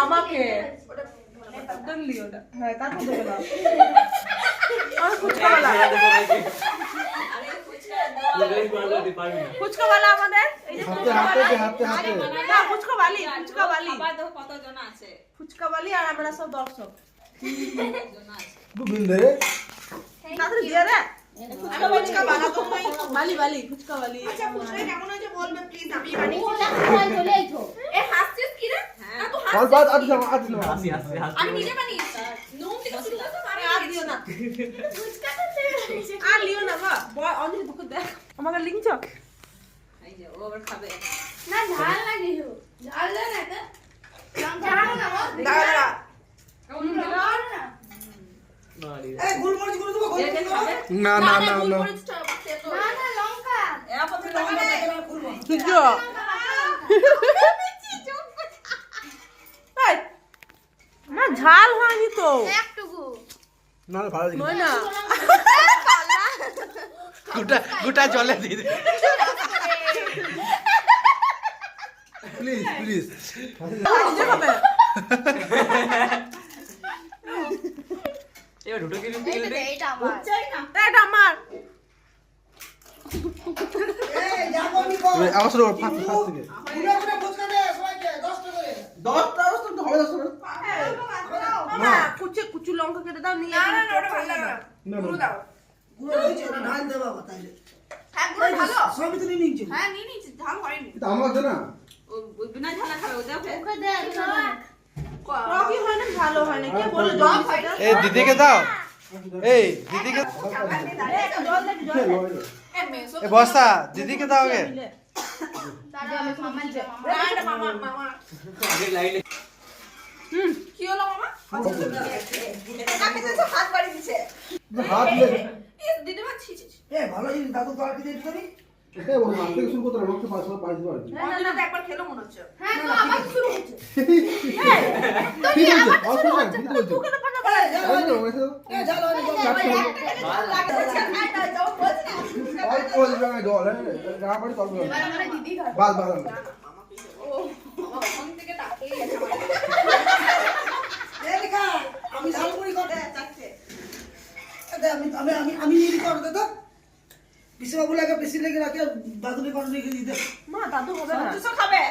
আমাকে একদম লিও না হ্যাঁ তারপর দেবে না আর ফুচকাওয়ালা ফুচকাওয়ালা আমাদের এই যে হাতে না ফুচকাওয়ালি আবার দেখো কতজন আছে ফুচকাওয়ালি আর আমরা সব দর্শক বিল দে রে তাড়াতাড়ি দিয়ে রে ফুচকা বানাতো নাই বালি ফুচকাওয়ালি আচ্ছা ফুচকা কেমন হয়েছে বলবে প্লিজ আমি বানিয়েছি চলে আইছো এ হাসছিস কি রে হ্যাঁ তো আর বাদ আজ হাসি আমি নিজে বানিয়েছি নুন থেকে শুরু করে আমি আর দিও না ফুচকা তো সে আর লিও না বা বয় অঞ্জলি তোকে দেখ আমাকে লিংক চক এই যে ও আবার খাবে না ঝাল লাগে ঝাল দেন এটা ঝাল না দাঁড়া না এই গোলমরিচ গুলো দেবো গোলমরিচ না না না না গোলমরিচটা খেতো না না লঙ্কা এ আপনি লঙ্কা দেখে খুলবো ঠিক আছে এই না ঝাল হয়নি তো একটুকু না ভালো দিই নয় না গোটা জলে দিয়ে দে প্লিজ প্লিজ নিজে খাবে এবার ঢুটো কি দিতে গেলে এইটা আমার চাই না এটা আমার আমার সাথে ফাস্ট থেকে 10 তো হবে 10 না কুচু লঙ্কা কেটে দাও নিয়ে না না ওটা ভালো লাগে না না গুঁড়ো দাও গুঁড়ো হয়েছে ওটা ঢাল দে বাবা তাইলে হ্যাঁ গুঁড়ো ভালো সবই তো নিয়ে নিচ্ছি হ্যাঁ নিয়ে নিচ্ছি ঝাল হয়নি এটা আমার দে না ও বিনা ঝালা খাবে ও দেখে ওকে দে রকি হয় না ভালো হয় না কে বলে জল খাইটা এই দিদিকে দাও এই দিদিকে জল দেবি জল এ মেসো এ বস্তা দিদিকে দাও আগে তারা মামা দে না এটা মামা আগে লাইনে কি হলো মামা কাকে দিছে হাত বাড়ি দিছে হাত দে এ দিদিমা ছি ছি এ ভালো জিনিস দাদু তো আর কি দিয়ে দিবি এ ওর হাত থেকে শুরু করতে রক্ত পাস পাস দিবা অঞ্জলি তো একবার খেলো মনে হচ্ছে হ্যাঁ তো আবার শুরু হচ্ছে ঠিক আছে অসুবিধা ঠিক আছে তুই কেন পাঠাবো এ ঝাল হয় ঝাল লাগছে খাই না যাও বলছি না অল কোল জায়গা জল গা পড়ে তল এবার আমরা দিদি খাবে বাস বাস ও মামা ফোন থেকে ডাকে এ লেখা আমি ঝাল মুড়ি করে চাচ্ছে আমি আমি আমি আমি নিয়ে করে দে তো বিশ্ববাবু লাগে বেশি লেগে রাখে দাদুকে করে রেখে দিতে মা দাদু হবে না তুই খাবে